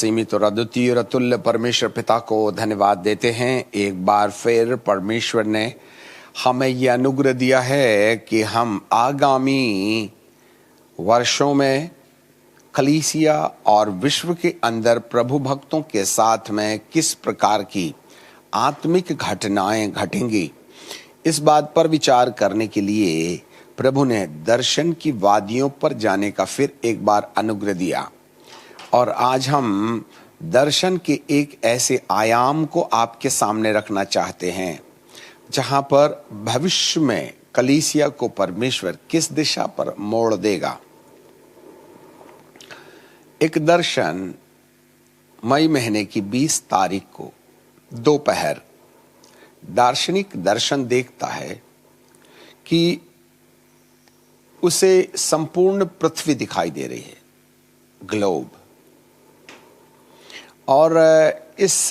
असीमित और अद्वितीय और अतुल्य परमेश्वर पिता को धन्यवाद देते हैं। एक बार फिर परमेश्वर ने हमें यह अनुग्रह दिया है कि हम आगामी वर्षों में कलीसिया और विश्व के अंदर प्रभु भक्तों के साथ में किस प्रकार की आत्मिक घटनाएं घटेंगी, इस बात पर विचार करने के लिए प्रभु ने दर्शन की वादियों पर जाने का फिर एक बार अनुग्रह दिया। और आज हम दर्शन के एक ऐसे आयाम को आपके सामने रखना चाहते हैं जहां पर भविष्य में कलीसिया को परमेश्वर किस दिशा पर मोड़ देगा। एक दर्शन मई महीने की 20 तारीख को दोपहर दार्शनिक दर्शन देखता है कि उसे संपूर्ण पृथ्वी दिखाई दे रही है, ग्लोब, और इस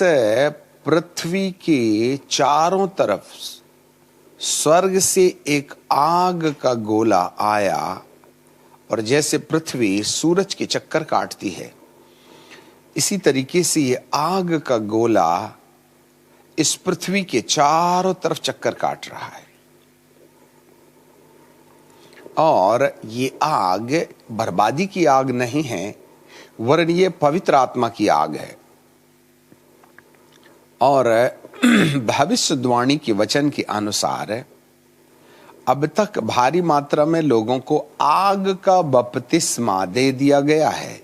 पृथ्वी के चारों तरफ स्वर्ग से एक आग का गोला आया और जैसे पृथ्वी सूरज के चक्कर काटती है, इसी तरीके से ये आग का गोला इस पृथ्वी के चारों तरफ चक्कर काट रहा है। और ये आग बर्बादी की आग नहीं है, वरन ये पवित्र आत्मा की आग है। और भविष्यवाणी के वचन के अनुसार अब तक भारी मात्रा में लोगों को आग का बपतिस्मा दे दिया गया है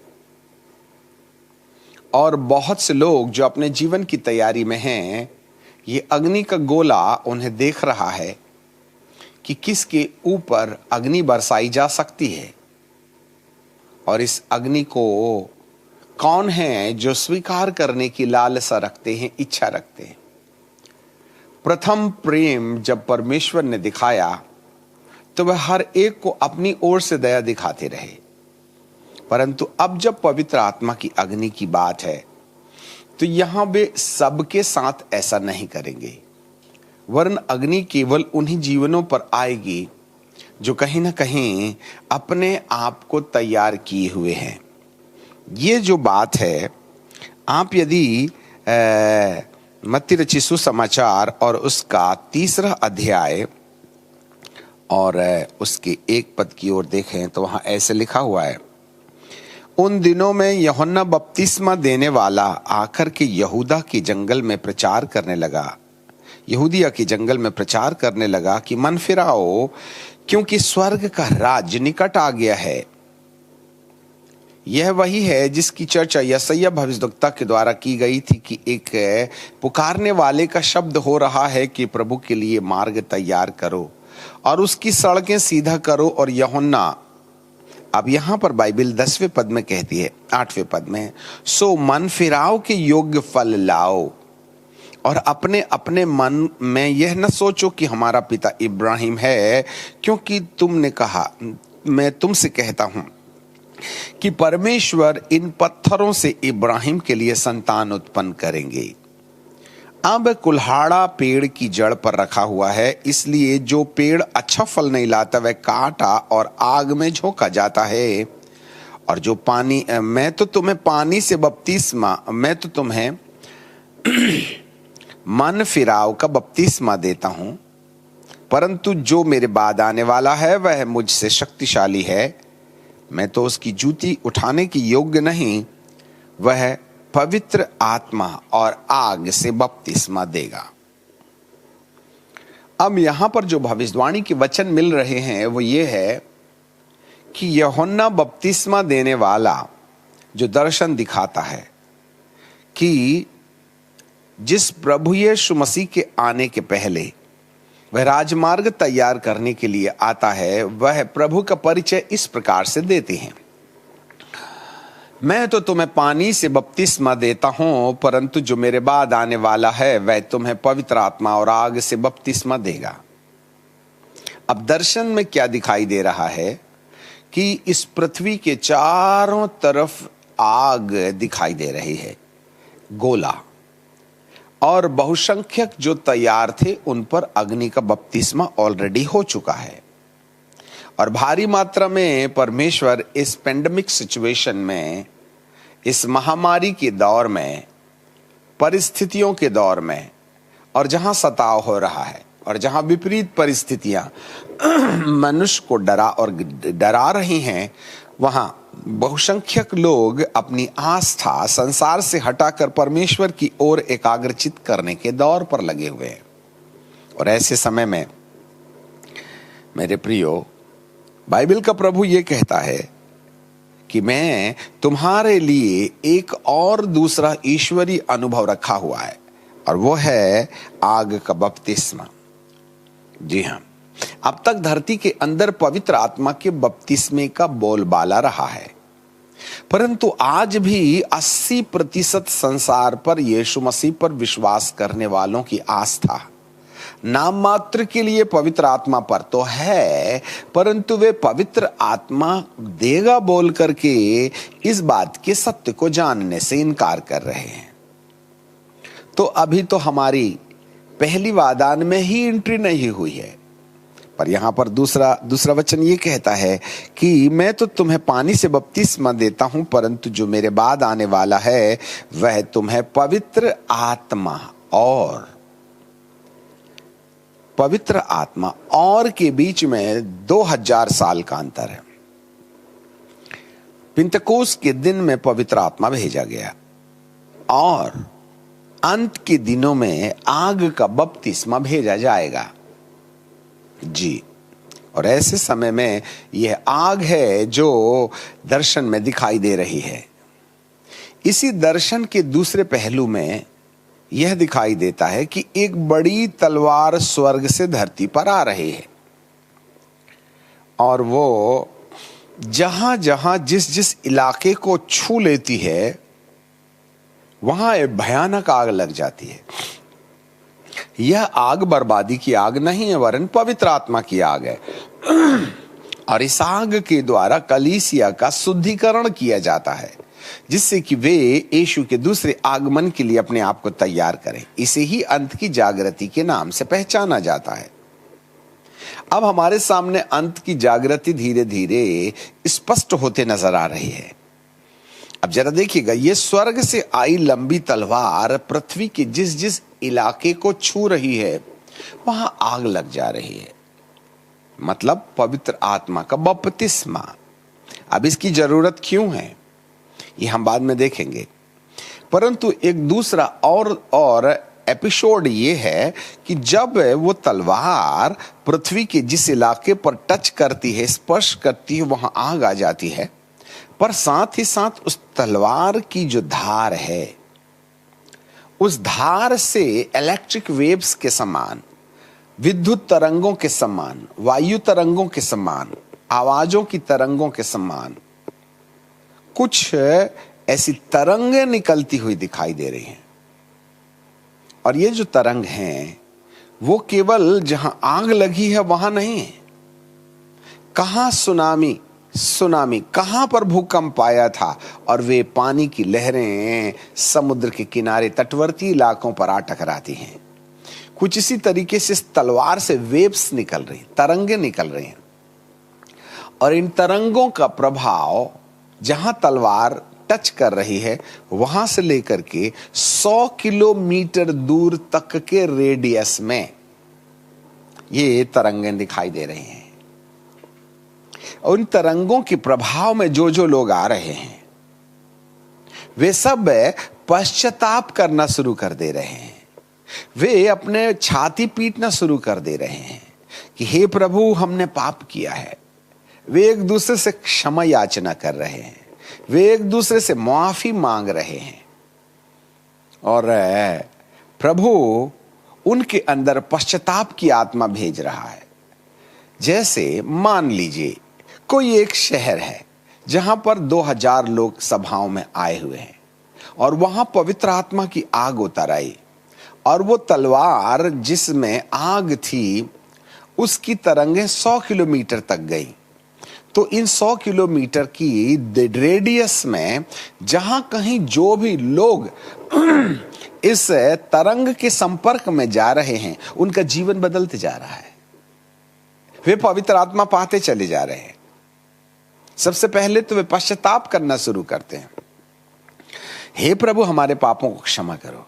और बहुत से लोग जो अपने जीवन की तैयारी में हैं, ये अग्नि का गोला उन्हें देख रहा है कि किसके ऊपर अग्नि बरसाई जा सकती है और इस अग्नि को कौन है जो स्वीकार करने की लालसा रखते हैं, इच्छा रखते हैं। प्रथम प्रेम जब परमेश्वर ने दिखाया तो वह हर एक को अपनी ओर से दया दिखाते रहे, परंतु अब जब पवित्र आत्मा की अग्नि की बात है तो यहां वे सबके साथ ऐसा नहीं करेंगे, वरन अग्नि केवल उन्हीं जीवनों पर आएगी जो कहीं ना कहीं अपने आप को तैयार किए हुए हैं। ये जो बात है, आप यदि मत्ती रचित सुसमाचार और उसका 3 अध्याय और उसके 1 पद की ओर देखें तो वहां ऐसे लिखा हुआ है, उन दिनों में यूहन्ना बपतिस्मा देने वाला आकर के यहूदिया के जंगल में प्रचार करने लगा कि मन फिराओ, क्योंकि स्वर्ग का राज्य निकट आ गया है। यह वही है जिसकी चर्चा यशायाह भविष्यद्वक्ता के द्वारा की गई थी कि एक पुकारने वाले का शब्द हो रहा है कि प्रभु के लिए मार्ग तैयार करो और उसकी सड़कें सीधा करो। और यूहन्ना, अब यहां पर बाइबल 10वें पद में कहती है, 8वें पद में, सो मन फिराओ के योग्य फल लाओ और अपने अपने मन में यह न सोचो कि हमारा पिता इब्राहिम है, क्योंकि तुमने कहा, मैं तुमसे कहता हूं कि परमेश्वर इन पत्थरों से इब्राहिम के लिए संतान उत्पन्न करेंगे। अब कुल्हाड़ा पेड़ की जड़ पर रखा हुआ है, इसलिए जो पेड़ अच्छा फल नहीं लाता वह काटा और आग में झोंका जाता है। और जो पानी, मैं तो तुम्हें मन फिराव का बपतिस्मा देता हूं, परंतु जो मेरे बाद आने वाला है वह मुझसे शक्तिशाली है, मैं तो उसकी जूती उठाने की योग्य नहीं। वह पवित्र आत्मा और आग से बपतिस्मा देगा। अब यहां पर जो भविष्यवाणी के वचन मिल रहे हैं वो ये है कि यूहन्ना बपतिस्मा देने वाला जो दर्शन दिखाता है कि जिस प्रभु यीशु मसीह के आने के पहले वह राजमार्ग तैयार करने के लिए आता है, वह प्रभु का परिचय इस प्रकार से देते हैं, मैं तो तुम्हें पानी से बपतिस्मा देता हूं, परंतु जो मेरे बाद आने वाला है वह तुम्हें पवित्र आत्मा और आग से बपतिस्मा देगा। अब दर्शन में क्या दिखाई दे रहा है कि इस पृथ्वी के चारों तरफ आग दिखाई दे रही है, गोला, और बहुसंख्यक जो तैयार थे उन पर अग्नि का बपतिस्मा ऑलरेडी हो चुका है। और भारी मात्रा में परमेश्वर इस पेंडेमिक सिचुएशन में इस महामारी के दौर में, परिस्थितियों के दौर में, और जहां सताव हो रहा है और जहां विपरीत परिस्थितियां मनुष्य को डरा रही हैं, वहां बहुसंख्यक लोग अपनी आस्था संसार से हटाकर परमेश्वर की ओर एकाग्रचित करने के दौर पर लगे हुए हैं। और ऐसे समय में मेरे प्रियो, बाइबल का प्रभु ये कहता है कि मैं तुम्हारे लिए एक और दूसरा ईश्वरीय अनुभव रखा हुआ है, और वो है आग का बपतिस्मा। जी हां, अब तक धरती के अंदर पवित्र आत्मा के बपतिस्मे का बोलबाला रहा है, परंतु आज भी 80% संसार पर यीशु मसीह पर विश्वास करने वालों की आस्था नाम मात्र के लिए पवित्र आत्मा पर तो है, परंतु वे पवित्र आत्मा देगा बोल करके इस बात के सत्य को जानने से इनकार कर रहे हैं। तो अभी तो हमारी पहली वादान में ही एंट्री नहीं हुई है। पर यहां पर दूसरा वचन ये कहता है कि मैं तो तुम्हें पानी से बपतिस्मा देता हूं, परंतु जो मेरे बाद आने वाला है वह तुम्हें पवित्र आत्मा और के बीच में 2000 साल का अंतर है। पिंतकोस्त के दिन में पवित्र आत्मा भेजा गया और अंत के दिनों में आग का बपतिस्मा भेजा जाएगा। जी, और ऐसे समय में यह आग है जो दर्शन में दिखाई दे रही है। इसी दर्शन के दूसरे पहलू में यह दिखाई देता है कि एक बड़ी तलवार स्वर्ग से धरती पर आ रही है, और वो जहां जहां जिस इलाके को छू लेती है वहां एक भयानक आग लग जाती है। यह आग बर्बादी की आग नहीं है, वरन पवित्र आत्मा की आग है। और इस आग के द्वारा कलीसिया का शुद्धिकरण किया जाता है, जिससे कि वे यीशु के दूसरे आगमन के लिए अपने आप को तैयार करें। इसे ही अंत की जागृति के नाम से पहचाना जाता है। अब हमारे सामने अंत की जागृति धीरे धीरे स्पष्ट होते नजर आ रही है। अब जरा देखिएगा, ये स्वर्ग से आई लंबी तलवार पृथ्वी के जिस इलाके को छू रही है वहां आग लग जा रही है, मतलब पवित्र आत्मा का बपतिस्मा। अब इसकी जरूरत क्यों है ये हम बाद में देखेंगे, परंतु एक दूसरा और एपिसोड ये है कि जब वो तलवार पृथ्वी के जिस इलाके पर टच करती है, स्पर्श करती है, वहां आग आ जाती है। पर साथ ही साथ उस तलवार की जो धार है, उस धार से इलेक्ट्रिक वेव्स के समान, विद्युत तरंगों के समान, वायु तरंगों के समान, आवाजों की तरंगों के समान कुछ ऐसी तरंगें निकलती हुई दिखाई दे रही हैं। और ये जो तरंग हैं वो केवल जहां आग लगी है वहां नहीं है। कहां सुनामी, कहां पर भूकंप आया था और वे पानी की लहरें समुद्र के किनारे तटवर्ती इलाकों पर आ टकराती हैं। कुछ इसी तरीके से इस तलवार से वेव्स निकल रही, तरंगे निकल रही हैं, और इन तरंगों का प्रभाव जहां तलवार टच कर रही है वहां से लेकर के 100 किलोमीटर दूर तक के रेडियस में ये तरंगें दिखाई दे रही हैं। उन तरंगों के प्रभाव में जो लोग आ रहे हैं वे सब पश्चाताप करना शुरू कर दे रहे हैं। वे अपने छाती पीटना शुरू कर दे रहे हैं कि हे प्रभु, हमने पाप किया है। वे एक दूसरे से क्षमा याचना कर रहे हैं, वे एक दूसरे से माफी मांग रहे हैं, और प्रभु उनके अंदर पश्चाताप की आत्मा भेज रहा है। जैसे मान लीजिए कोई एक शहर है जहां पर 2000 लोग सभाओं में आए हुए हैं, और वहां पवित्र आत्मा की आग उतर आई, और वो तलवार जिसमें आग थी उसकी तरंगें 100 किलोमीटर तक गई। तो इन 100 किलोमीटर की रेडियस में जहां कहीं जो भी लोग इस तरंग के संपर्क में जा रहे हैं उनका जीवन बदलते जा रहा है। वे पवित्र आत्मा पाते चले जा रहे हैं। सबसे पहले तो वे पश्चाताप करना शुरू करते हैं, हे प्रभु हमारे पापों को क्षमा करो।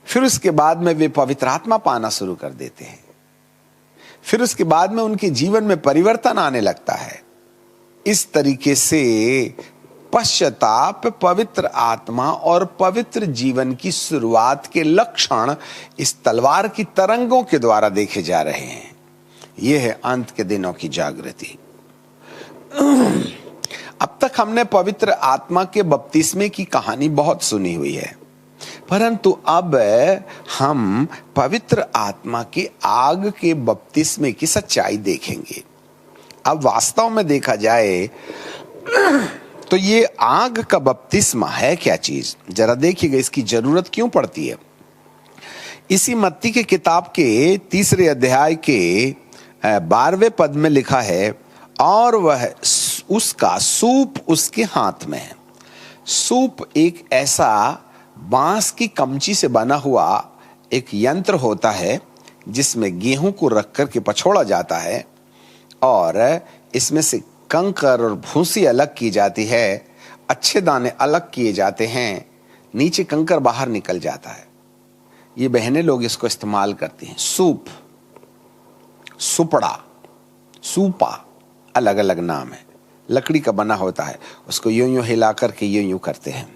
फिर उसके बाद में वे पवित्र आत्मा पाना शुरू कर देते हैं। फिर उसके बाद में उनके जीवन में परिवर्तन आने लगता है। इस तरीके से पश्चाताप, पवित्र आत्मा और पवित्र जीवन की शुरुआत के लक्षण इस तलवार की तरंगों के द्वारा देखे जा रहे हैं। यह है अंत के दिनों की जागृति। अब तक हमने पवित्र आत्मा के बपतिस्मे की कहानी बहुत सुनी हुई है, परंतु अब हम पवित्र आत्मा के आग के बपतिस्मे की सच्चाई देखेंगे। अब वास्तव में देखा जाए तो ये आग का बपतिस्मा है क्या चीज, जरा देखिएगा इसकी जरूरत क्यों पड़ती है। इसी मत्ती के किताब के 3 अध्याय के 12वें पद में लिखा है, और वह उसका सूप उसके हाथ में है। सूप एक ऐसा बांस की कमची से बना हुआ एक यंत्र होता है जिसमें गेहूं को रख कर के पछोड़ा जाता है और इसमें से कंकर और भूसी अलग की जाती है, अच्छे दाने अलग किए जाते हैं, नीचे कंकर बाहर निकल जाता है। ये बहनें लोग इसको इस्तेमाल करती हैं। सूप, सुपड़ा, सूपा, अलग अलग नाम है, लकड़ी का बना होता है, उसको यूं यूं हिला करके यूं यूं करते हैं।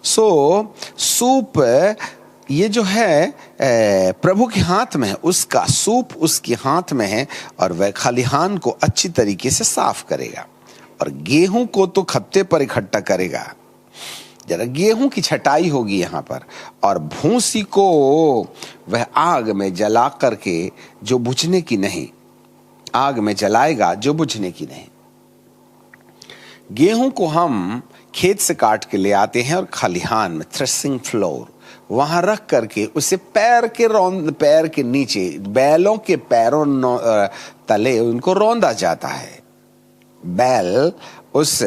सूप ये जो है प्रभु के हाथ में है, उसका सूप उसके हाथ में है और वह खलिहान को अच्छी तरीके से साफ करेगा और गेहूं को तो खत्ते पर इकट्ठा करेगा। जरा गेहूं की छटाई होगी यहां पर, और भूसी को वह आग में जला करके, जो बुझने की नहीं, आग में जलाएगा जो बुझने की नहीं। गेहूं को हम खेत से काट के ले आते हैं और खलिहान में, थ्रेसिंग फ्लोर, वहां रख करके उसे पैर के नीचे, बैलों के पैरों तले उनको रौंदा जाता है। बैल उस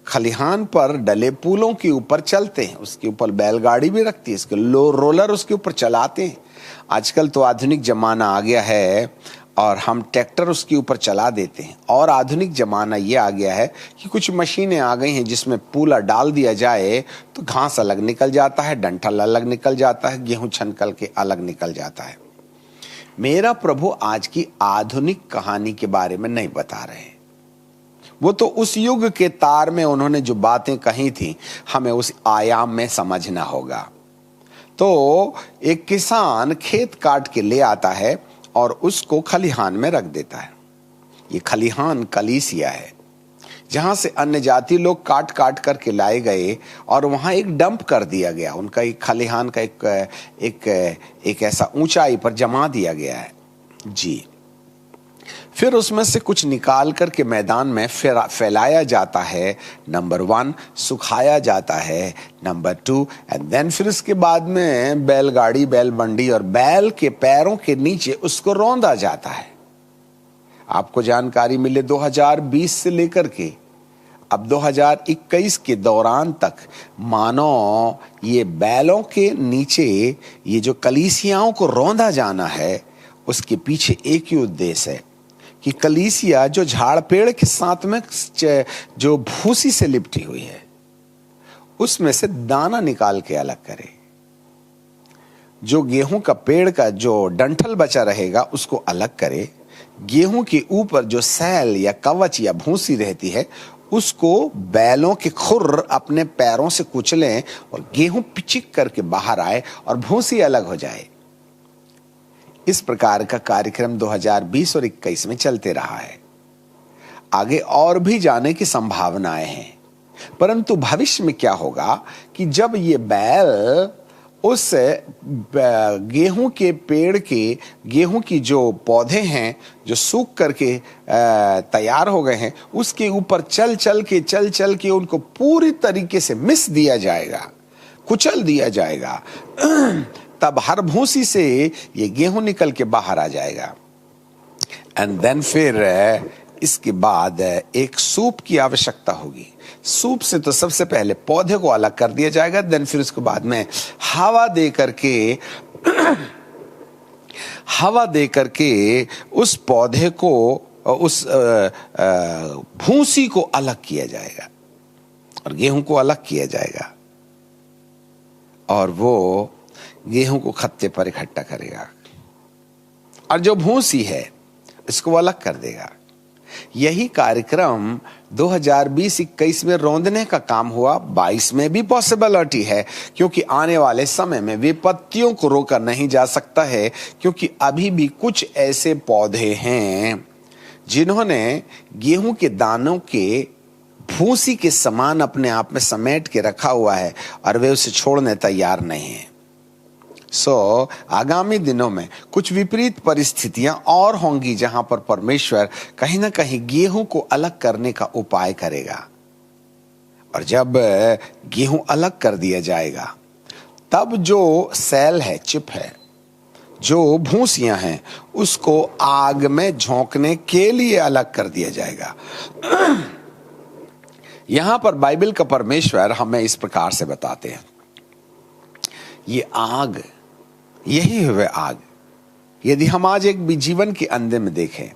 खलिहान पर डले पुलों के ऊपर चलते हैं, उसके ऊपर बैलगाड़ी भी रखती है, इसके रोलर उसके ऊपर चलाते हैं। आजकल तो आधुनिक जमाना आ गया है और हम ट्रैक्टर उसके ऊपर चला देते हैं, और आधुनिक जमाना ये आ गया है कि कुछ मशीनें आ गई हैं जिसमें पूला डाल दिया जाए तो घास अलग निकल जाता है, डंठल अलग निकल जाता है, गेहूं छनकल के अलग निकल जाता है। मेरा प्रभु आज की आधुनिक कहानी के बारे में नहीं बता रहे, वो तो उस युग के तार में उन्होंने जो बातें कही थी हमें उस आयाम में समझना होगा। तो एक किसान खेत काट के ले आता है और उसको खलिहान में रख देता है। ये खलिहान कलीसिया है जहां से अन्य जाति लोग काट काट करके लाए गए और वहां एक डंप कर दिया गया, उनका एक खलिहान का एक ऐसा ऊंचाई पर जमा दिया गया है जी। फिर उसमें से कुछ निकाल करके मैदान में फैलाया जाता है। नंबर 1 सुखाया जाता है, नंबर 2 एंड देन फिर उसके बाद में बैलगाड़ी, बैल मंडी और बैल के पैरों के नीचे उसको रौंदा जाता है। आपको जानकारी मिले 2020 से लेकर के अब 2021 के दौरान तक मानो ये बैलों के नीचे ये जो कलीसियाओं को रौंदा जाना है, उसके पीछे एक ही उद्देश्य है कि कलीसिया जो झाड़ पेड़ के साथ में जो भूसी से लिपटी हुई है उसमें से दाना निकाल के अलग करे। जो गेहूं का पेड़ का जो डंठल बचा रहेगा उसको अलग करे। गेहूं के ऊपर जो सैल या कवच या भूसी रहती है उसको बैलों के खुर अपने पैरों से कुचलें और गेहूं पिचिक करके बाहर आए और भूसी अलग हो जाए। इस प्रकार का कार्यक्रम 2020 और 21 में चलते रहा है। आगे और भी जाने की संभावनाएं हैं, परंतु भविष्य में क्या होगा कि जब ये बैल उस गेहूं के पेड़ के, गेहूं की जो पौधे हैं जो सूख करके तैयार हो गए हैं, उसके ऊपर चल चल के उनको पूरी तरीके से मिस दिया जाएगा, कुचल दिया जाएगा, तब हर भूसी से ये गेहूं निकल के बाहर आ जाएगा। एंड देन फिर इसके बाद एक सूप की आवश्यकता होगी। सूप से तो सबसे पहले पौधे को अलग कर दिया जाएगा, देन फिर उसके बाद में हवा दे करके उस पौधे को, उस भूसी को अलग किया जाएगा और गेहूं को अलग किया जाएगा। और वो गेहूं को खत्ते पर इकट्ठा करेगा और जो भूसी है इसको अलग कर देगा। यही कार्यक्रम 2020-21 में रौंदने का काम हुआ। 22 में भी पॉसिबिलिटी है, क्योंकि आने वाले समय में विपत्तियों को रोका नहीं जा सकता है, क्योंकि अभी भी कुछ ऐसे पौधे हैं जिन्होंने गेहूं के दानों के भूसी के समान अपने आप में समेट के रखा हुआ है और वे उसे छोड़ने तैयार नहीं है। आगामी दिनों में कुछ विपरीत परिस्थितियां और होंगी जहां पर परमेश्वर कहीं ना कहीं गेहूं को अलग करने का उपाय करेगा। और जब गेहूं अलग कर दिया जाएगा तब जो सेल है, चिप है, जो भूसियां हैं, उसको आग में झोंकने के लिए अलग कर दिया जाएगा। यहां पर बाइबल का परमेश्वर हमें इस प्रकार से बताते हैं, ये आग, यही है वह आग। यदि हम आज एक भी जीवन के अंधे में देखें,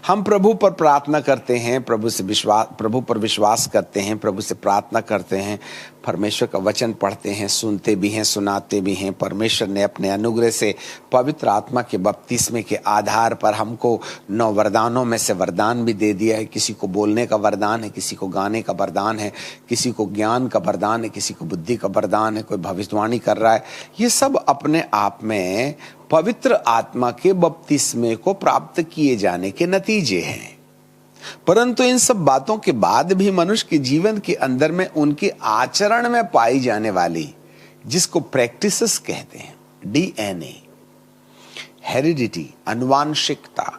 हम प्रभु पर प्रार्थना करते हैं, प्रभु पर विश्वास करते हैं, प्रभु से प्रार्थना करते हैं, परमेश्वर का वचन पढ़ते हैं, सुनते भी हैं, सुनाते भी हैं। परमेश्वर ने अपने अनुग्रह से पवित्र आत्मा के बपतिस्मे के आधार पर हमको 9 वरदानों में से वरदान भी दे दिया है। किसी को बोलने का वरदान है, किसी को गाने का वरदान है, किसी को ज्ञान का वरदान है, किसी को बुद्धि का वरदान है, कोई भविष्यवाणी कर रहा है। ये सब अपने आप में पवित्र आत्मा के बपतिस्मे को प्राप्त किए जाने के नतीजे हैं। परंतु इन सब बातों के बाद भी मनुष्य के जीवन के अंदर में उनके आचरण में पाई जाने वाली, जिसको प्रैक्टिसेस कहते हैं, DNA, हेरिडिटी, अनुवांशिकता।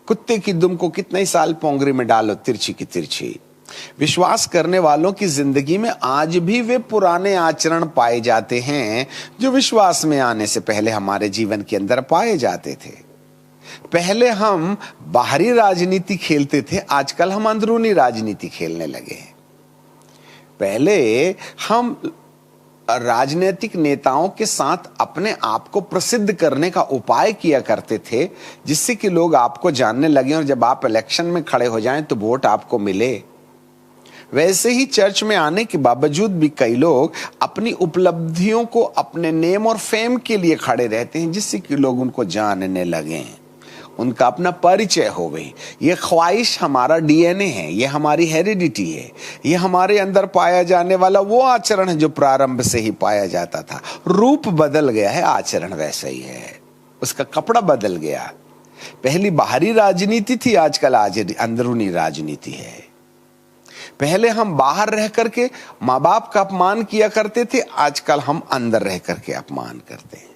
कुत्ते की दुम को कितने साल पोंगरी में डालो, तिरछी की तिरछी। विश्वास करने वालों की जिंदगी में आज भी वे पुराने आचरण पाए जाते हैं जो विश्वास में आने से पहले हमारे जीवन के अंदर पाए जाते थे। पहले हम बाहरी राजनीति खेलते थे, आजकल हम अंदरूनी राजनीति खेलने लगे हैं। पहले हम राजनीतिक नेताओं के साथ अपने आप को प्रसिद्ध करने का उपाय किया करते थे, जिससे कि लोग आपको जानने लगे और जब आप इलेक्शन में खड़े हो जाएं तो वोट आपको मिले। वैसे ही चर्च में आने के बावजूद भी कई लोग अपनी उपलब्धियों को अपने नेम और फेम के लिए खड़े रहते हैं, जिससे कि लोग उनको जानने लगे, उनका अपना परिचय हो गई। ये ख्वाहिश हमारा DNA है, ये हमारी हेरिडिटी है, ये हमारे अंदर पाया जाने वाला वो आचरण है जो प्रारंभ से ही पाया जाता था। रूप बदल गया है, आचरण वैसा ही है, उसका कपड़ा बदल गया। पहली बाहरी राजनीति थी, आजकल अंदरूनी राजनीति है। पहले हम बाहर रह करके माँ बाप का अपमान किया करते थे, आजकल हम अंदर रह करके अपमान करते हैं।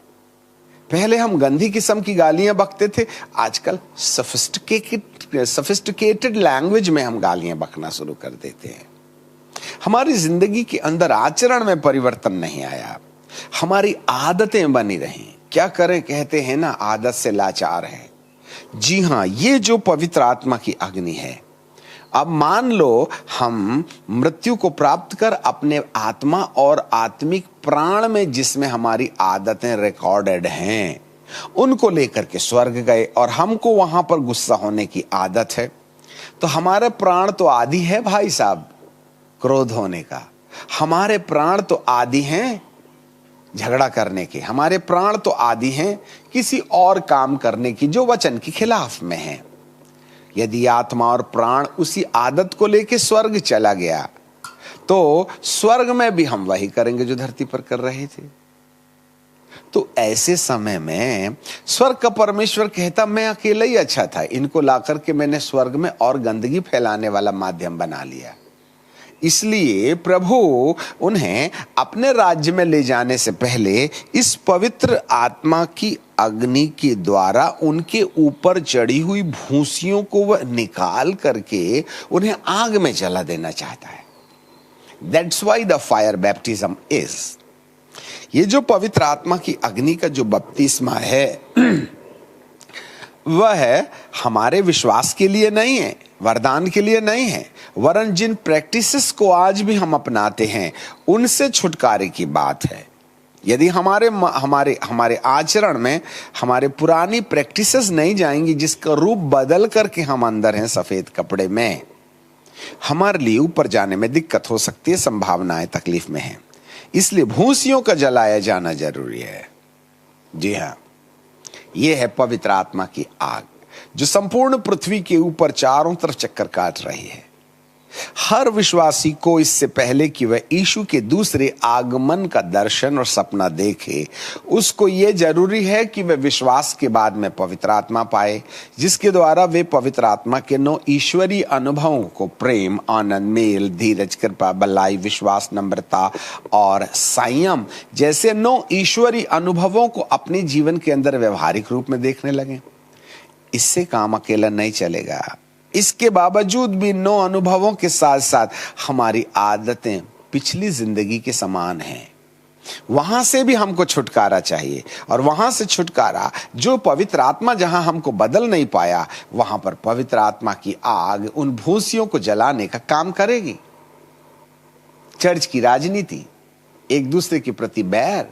पहले हम गंदी किस्म की गालियां बकते थे, आजकल सफिस्टिकेटेड लैंग्वेज में हम गालियां बकना शुरू कर देते हैं। हमारी जिंदगी के अंदर आचरण में परिवर्तन नहीं आया, हमारी आदतें बनी रही। क्या करें, कहते हैं ना, आदत से लाचार है। जी हां, ये जो पवित्र आत्मा की अग्नि है, अब मान लो हम मृत्यु को प्राप्त कर अपने आत्मा और आत्मिक प्राण में, जिसमें हमारी आदतें रिकॉर्डेड हैं, उनको लेकर के स्वर्ग गए और हमको वहां पर गुस्सा होने की आदत है, तो हमारे प्राण तो आदि है भाई साहब क्रोध होने का। हमारे प्राण तो आदि हैं झगड़ा करने के, हमारे प्राण तो आदि हैं किसी और काम करने की जो वचन के खिलाफ में है। यदि आत्मा और प्राण उसी आदत को लेके स्वर्ग चला गया तो स्वर्ग में भी हम वही करेंगे जो धरती पर कर रहे थे। तो ऐसे समय में स्वर्ग का परमेश्वर कहता, मैं अकेला ही अच्छा था, इनको लाकर के मैंने स्वर्ग में और गंदगी फैलाने वाला माध्यम बना लिया। इसलिए प्रभु उन्हें अपने राज्य में ले जाने से पहले इस पवित्र आत्मा की अग्नि के द्वारा उनके ऊपर चढ़ी हुई भूसियों को वह निकाल करके उन्हें आग में जला देना चाहता है। That's why the fire baptism is। ये जो पवित्र आत्मा की अग्नि का जो बपतिस्मा है वह है हमारे विश्वास के लिए नहीं है, वरदान के लिए नहीं है, वरन जिन प्रैक्टिसेस को आज भी हम अपनाते हैं उनसे छुटकारे की बात है। यदि हमारे आचरण में हमारे पुरानी प्रैक्टिसेस नहीं जाएंगी, जिसका रूप बदल करके हम अंदर हैं सफेद कपड़े में, हमारे लिए ऊपर जाने में दिक्कत हो सकती है, संभावनाएं तकलीफ में है। इसलिए भूसियों का जलाया जाना जरूरी है। जी हाँ, यह है पवित्र आत्मा की आग जो संपूर्ण पृथ्वी के ऊपर चारों तरफ चक्कर काट रही है। हर विश्वासी को इससे पहले कि वह यीशु के दूसरे आगमन का दर्शन और सपना देखे, उसको यह जरूरी है कि वह विश्वास के बाद में पवित्र आत्मा पाए, जिसके द्वारा वे पवित्र आत्मा के 9 ईश्वरीय अनुभवों को प्रेम, आनंद, मेल, धीरज, कृपा, भलाई, विश्वास, नम्रता और संयम जैसे 9 ईश्वरीय अनुभवों को अपने जीवन के अंदर व्यवहारिक रूप में देखने लगे। इससे काम अकेला नहीं चलेगा। इसके बावजूद भी 9 अनुभवों के साथ साथ हमारी आदतें पिछली जिंदगी के समान हैं। वहां से भी हमको छुटकारा चाहिए, और वहां से छुटकारा जो पवित्र आत्मा जहां हमको बदल नहीं पाया, वहां पर पवित्र आत्मा की आग उन भूसियों को जलाने का काम करेगी। चर्च की राजनीति, एक दूसरे के प्रति बैर,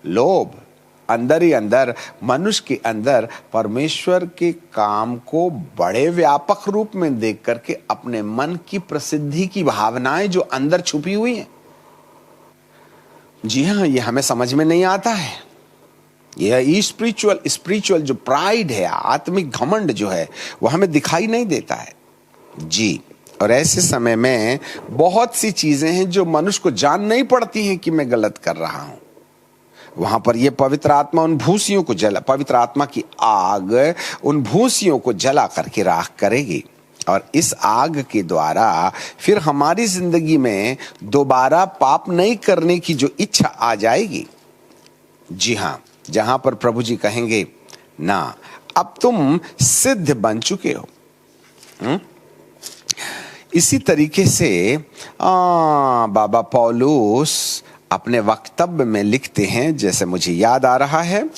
लोभ, अंदर ही अंदर मनुष्य के अंदर परमेश्वर के काम को बड़े व्यापक रूप में देख करके अपने मन की प्रसिद्धि की भावनाएं जो अंदर छुपी हुई हैं, जी हाँ, ये हमें समझ में नहीं आता है। यह स्पिरिचुअल जो प्राइड है, आत्मिक घमंड जो है, वह हमें दिखाई नहीं देता है। जी, और ऐसे समय में बहुत सी चीजें हैं जो मनुष्य को जान नहीं पड़ती हैं कि मैं गलत कर रहा हूं। वहां पर यह पवित्र आत्मा उन भूसियों को पवित्र आत्मा की आग उन भूसियों को जला करके राख करेगी, और इस आग के द्वारा फिर हमारी जिंदगी में दोबारा पाप नहीं करने की जो इच्छा आ जाएगी। जी हां, जहां पर प्रभु जी कहेंगे ना, अब तुम सिद्ध बन चुके हो। इसी तरीके से बाबा पौलुस अपने वक्तव्य में लिखते हैं, जैसे मुझे याद आ रहा है,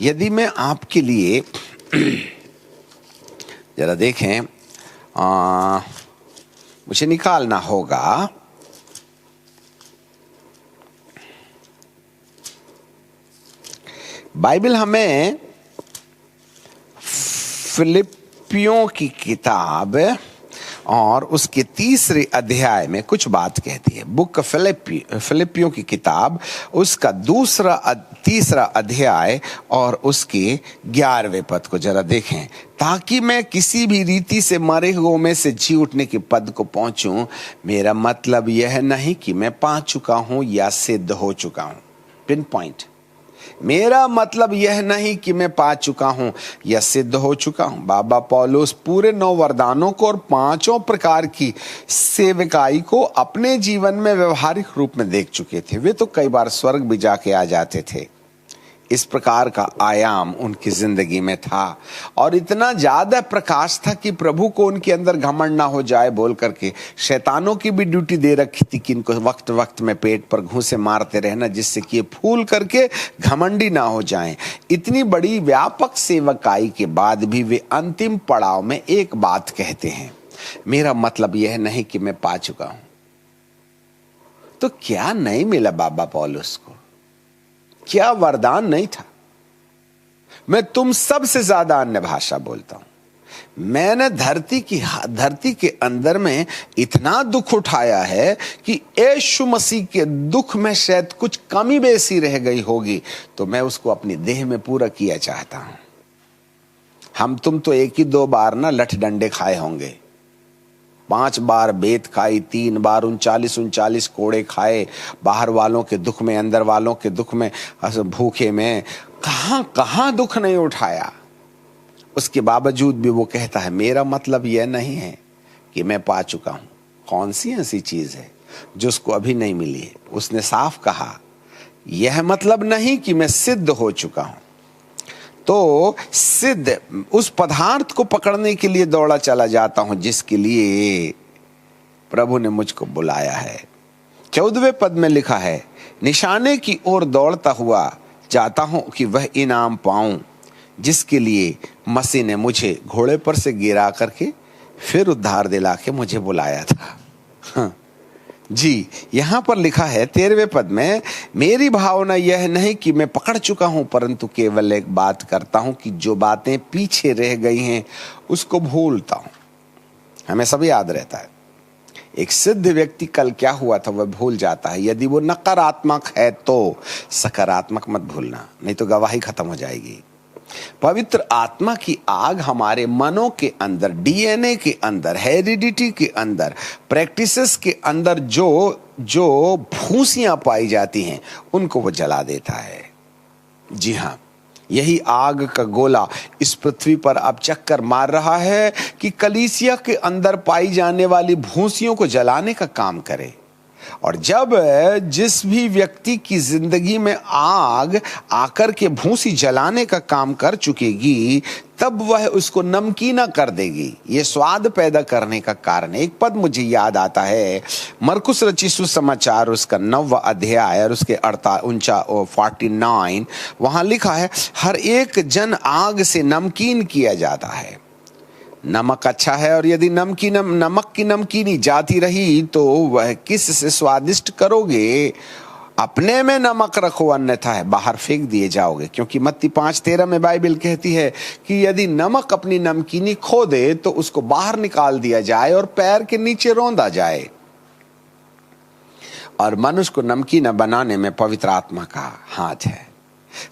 यदि मैं आपके लिए जरा देखें, मुझे निकालना होगा, बाइबल हमें फिलिपियों की किताब और उसके 3 अध्याय में कुछ बात कहती है। बुक फिलिपियों की किताब, उसका 3 अध्याय और उसके 11वें पद को जरा देखें, ताकि मैं किसी भी रीति से मरे हुओं में से जी उठने के पद को पहुंचूं। मेरा मतलब यह नहीं कि मैं पा चुका हूं या सिद्ध हो चुका हूं। पिन पॉइंट, मेरा मतलब यह नहीं कि मैं पा चुका हूं या सिद्ध हो चुका हूं। बाबा पौलुस पूरे 9 वरदानों को और 5 प्रकार की सेवकाई को अपने जीवन में व्यवहारिक रूप में देख चुके थे। वे तो कई बार स्वर्ग भी जाके आ जाते थे। इस प्रकार का आयाम उनकी जिंदगी में था, और इतना ज्यादा प्रकाश था कि प्रभु को उनके अंदर घमंड ना हो जाए बोल करके शैतानों की भी ड्यूटी दे रखी थी कि इनको वक्त वक्त में पेट पर घूंसे मारते रहना, जिससे कि ये फूल करके घमंडी ना हो जाएं। इतनी बड़ी व्यापक सेवकाई के बाद भी वे अंतिम पड़ाव में एक बात कहते हैं, मेरा मतलब यह नहीं कि मैं पा चुका हूं। तो क्या नहीं मिला बाबा पौलुस को? क्या वरदान नहीं था? मैं तुम सबसे ज्यादा अन्य भाषा बोलता हूं। मैंने धरती के अंदर में इतना दुख उठाया है कि यीशु मसीह के दुख में शायद कुछ कमी बेसी रह गई होगी, तो मैं उसको अपनी देह में पूरा किया चाहता हूं। हम तुम तो 1 ही 2 बार ना लठ डंडे खाए होंगे, 5 बार बेत खाई, 3 बार 39 कोड़े खाए, बाहर वालों के दुख में, अंदर वालों के दुख में, भूखे में, कहां दुख नहीं उठाया। उसके बावजूद भी वो कहता है, मेरा मतलब यह नहीं है कि मैं पा चुका हूं। कौन सी ऐसी चीज है जो उसको अभी नहीं मिली है? उसने साफ कहा, यह मतलब नहीं कि मैं सिद्ध हो चुका हूं। तो सिद्ध उस पदार्थ को पकड़ने के लिए दौड़ा चला जाता हूं जिसके लिए प्रभु ने मुझको बुलाया है। 14वें पद में लिखा है, निशाने की ओर दौड़ता हुआ जाता हूं कि वह इनाम पाऊं जिसके लिए मसीह ने मुझे घोड़े पर से गिरा करके फिर उद्धार दिला के मुझे बुलाया था। हाँ। जी, यहां पर लिखा है 13वें पद में, मेरी भावना यह नहीं कि मैं पकड़ चुका हूं, परंतु केवल एक बात करता हूं कि जो बातें पीछे रह गई हैं उसको भूलता हूं। हमें सब याद रहता है, एक सिद्ध व्यक्ति कल क्या हुआ था वह भूल जाता है। यदि वो नकारात्मक है तो सकारात्मक मत भूलना, नहीं तो गवाही खत्म हो जाएगी। पवित्र आत्मा की आग हमारे मनों के अंदर, डीएनए के अंदर, हेरिडिटी के अंदर, प्रैक्टिसेस के अंदर जो फूंसियां पाई जाती हैं उनको वो जला देता है। जी हाँ, यही आग का गोला इस पृथ्वी पर अब चक्कर मार रहा है कि कलीसिया के अंदर पाई जाने वाली भूंसियों को जलाने का काम करे। और जब जिस भी व्यक्ति की जिंदगी में आग आकर के भूसी जलाने का काम कर चुकेगी, तब वह उसको नमकीना कर देगी। ये स्वाद पैदा करने का कारण है। एक पद मुझे याद आता है, मरकुस रचित सुसमाचार उसका 9वां अध्याय और उसके 49, वहां लिखा है, हर एक जन आग से नमकीन किया जाता है। नमक अच्छा है, और यदि नमक की नमकीनी जाती रही तो वह किस से स्वादिष्ट करोगे? अपने में नमक रखो, अन्यथा है बाहर फेंक दिए जाओगे। क्योंकि मत्ती 5:13 में बाइबल कहती है कि यदि नमक अपनी नमकीनी खो दे तो उसको बाहर निकाल दिया जाए और पैर के नीचे रौंदा जाए। और मनुष्य को नमकीना बनाने में पवित्र आत्मा का हाथ है।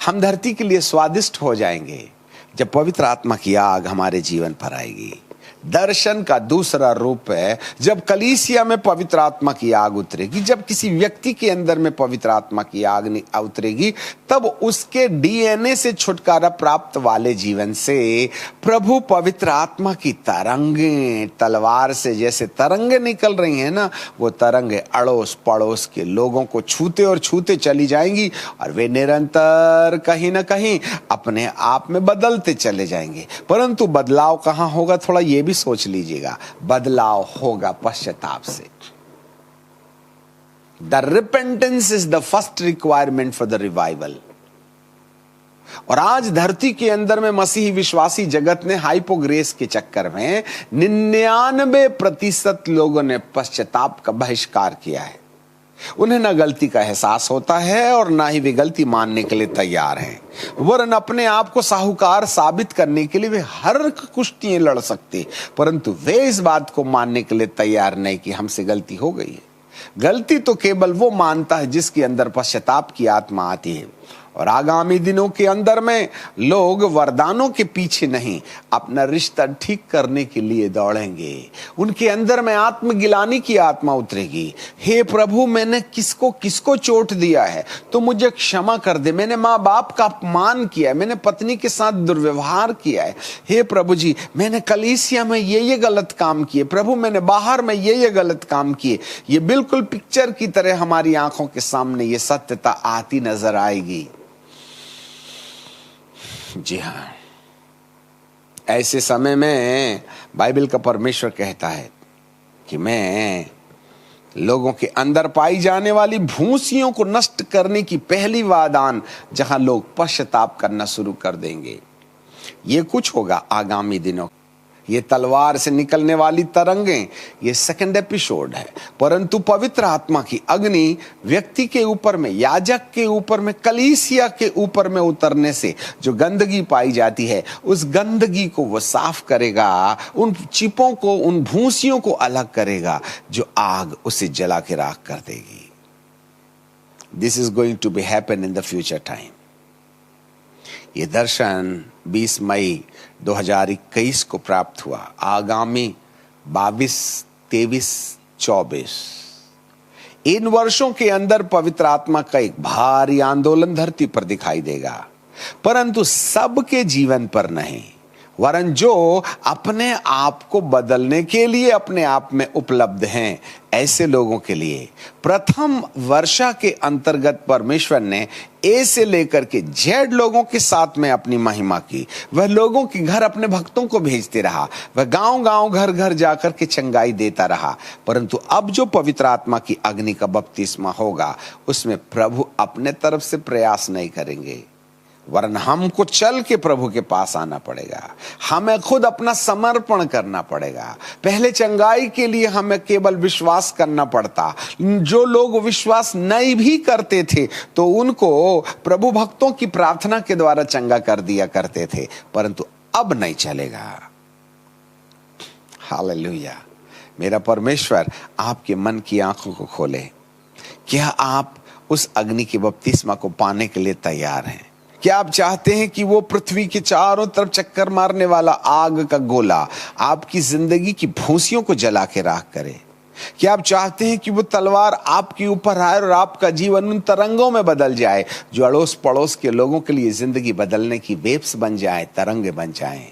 हम धरती के लिए स्वादिष्ट हो जाएंगे जब पवित्र आत्मा की आग हमारे जीवन पर आएगी। दर्शन का दूसरा रूप है जब कलीसिया में पवित्र आत्मा की आग उतरेगी। जब किसी व्यक्ति के अंदर में पवित्र आत्मा की आग उतरेगी, तब उसके डीएनए से छुटकारा प्राप्त वाले जीवन से प्रभु पवित्र आत्मा की तरंगे, तलवार से जैसे तरंगे निकल रही हैं ना, वो तरंगे अड़ोस पड़ोस के लोगों को छूते और छूते चली जाएंगी, और वे निरंतर कहीं ना कहीं अपने आप में बदलते चले जाएंगे। परंतु बदलाव कहाँ होगा, थोड़ा ये भी सोच लीजिएगा। बदलाव होगा पश्चाताप से। The repentance is the first requirement for the revival. और आज धरती के अंदर में मसीही विश्वासी जगत ने हाइपोग्रेस के चक्कर में 99% लोगों ने पश्चाताप का बहिष्कार किया है। उन्हें न गलती का एहसास होता है और ना ही वे गलती मानने के लिए तैयार हैं, वरन अपने आप को साहूकार साबित करने के लिए वे हर कुश्तियां लड़ सकते, परंतु वे इस बात को मानने के लिए तैयार नहीं कि हमसे गलती हो गई है। गलती तो केवल वो मानता है जिसके अंदर पश्चाताप की आत्मा आती है। और आगामी दिनों के अंदर में लोग वरदानों के पीछे नहीं, अपना रिश्ता ठीक करने के लिए दौड़ेंगे। उनके अंदर में आत्मगिलानी की आत्मा उतरेगी। हे प्रभु, मैंने किसको किसको चोट दिया है तो मुझे क्षमा कर दे। मैंने माँ बाप का अपमान किया है, मैंने पत्नी के साथ दुर्व्यवहार किया है। हे प्रभु जी, मैंने कलीसिया में ये गलत काम किए। प्रभु, मैंने बाहर में ये गलत काम किए। ये बिल्कुल पिक्चर की तरह हमारी आंखों के सामने ये सत्यता आती नजर आएगी। जी हाँ, ऐसे समय में बाइबल का परमेश्वर कहता है कि मैं लोगों के अंदर पाई जाने वाली भूसियों को नष्ट करने की पहली वादान जहां लोग पश्चाताप करना शुरू कर देंगे। ये कुछ होगा आगामी दिनों। ये तलवार से निकलने वाली तरंगें, ये सेकंड एपिसोड है। परंतु पवित्र आत्मा की अग्नि व्यक्ति के ऊपर में, याजक के ऊपर में, कलीसिया के ऊपर में उतरने से जो गंदगी पाई जाती है, उस गंदगी को वो साफ करेगा, उन चिपों को, उन भूसियों को अलग करेगा, जो आग उसे जला के राख कर देगी। This is going to be happen in the future time. ये दर्शन 20 मई 2021 को प्राप्त हुआ। आगामी 22, 23, 24 इन वर्षों के अंदर पवित्र आत्मा का एक भारी आंदोलन धरती पर दिखाई देगा, परंतु सबके जीवन पर नहीं, वरन जो अपने आप को बदलने के लिए अपने आप में उपलब्ध हैं, ऐसे लोगों के लिए प्रथम वर्षा के अंतर्गत परमेश्वर ने ए से लेकर के जेड लोगों के साथ में अपनी महिमा की। वह लोगों के घर अपने भक्तों को भेजते रहा, वह गांव-गांव, घर-घर जाकर के चंगाई देता रहा। परंतु अब जो पवित्र आत्मा की अग्नि का बपतिस्मा होगा, उसमें प्रभु अपने तरफ से प्रयास नहीं करेंगे, वरन हमको चल के प्रभु के पास आना पड़ेगा। हमें खुद अपना समर्पण करना पड़ेगा। पहले चंगाई के लिए हमें केवल विश्वास करना पड़ता। जो लोग विश्वास नहीं भी करते थे तो उनको प्रभु भक्तों की प्रार्थना के द्वारा चंगा कर दिया करते थे, परंतु अब नहीं चलेगा। हालेलुया। मेरा परमेश्वर आपके मन की आंखों को खोले। क्या आप उस अग्नि के बपतिस्मा को पाने के लिए तैयार हैं? क्या आप चाहते हैं कि वो पृथ्वी के चारों तरफ चक्कर मारने वाला आग का गोला आपकी जिंदगी की भूसियों को जला के राख करे? क्या आप चाहते हैं कि वो तलवार आपके ऊपर आए और आपका जीवन उन तरंगों में बदल जाए जो अड़ोस पड़ोस के लोगों के लिए जिंदगी बदलने की वेव्स बन जाए, तरंगे बन जाएं?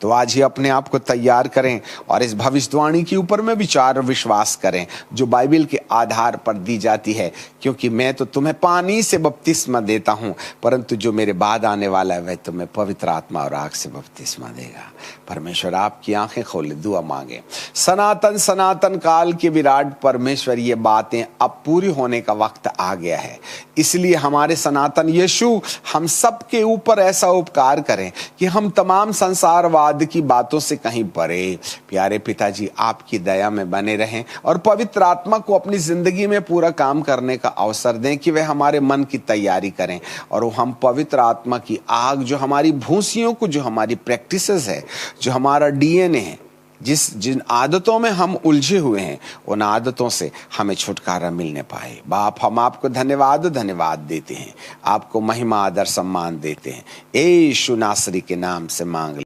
तो आज ही अपने आप को तैयार करें और इस भविष्यवाणी के ऊपर में विचार और विश्वास करें जो बाइबल के आधार पर दी जाती है, क्योंकि मैं तो तुम्हें पानी से बपतिस्मा देता हूं, परंतु जो मेरे बाद आने वाला है वह तुम्हें पवित्र आत्मा और आग से बपतिस्मा देगा। परमेश्वर आपकी आंखें खोले, दुआ मांगे। सनातन सनातन काल के विराट परमेश्वर, ये बातें अब पूरी होने का वक्त आ गया है, इसलिए हमारे सनातन यीशु हम सबके ऊपर ऐसा उपकार करें कि हम तमाम संसारवाद की बातों से कहीं परे प्यारे पिताजी आपकी दया में बने रहें और पवित्र आत्मा को अपनी जिंदगी में पूरा काम करने का अवसर दें कि वे हमारे मन की तैयारी करें और हम पवित्र आत्मा की आग जो हमारी भूसियों को, जो हमारी प्रैक्टिसेस है, जो हमारा डीएनए है, जिन आदतों में हम उलझे हुए हैं, उन आदतों से हमें छुटकारा मिलने पाए। बाप, हम आपको धन्यवाद देते हैं, आपको महिमा आदर सम्मान देते हैं। यीशु नासरी के नाम से मांग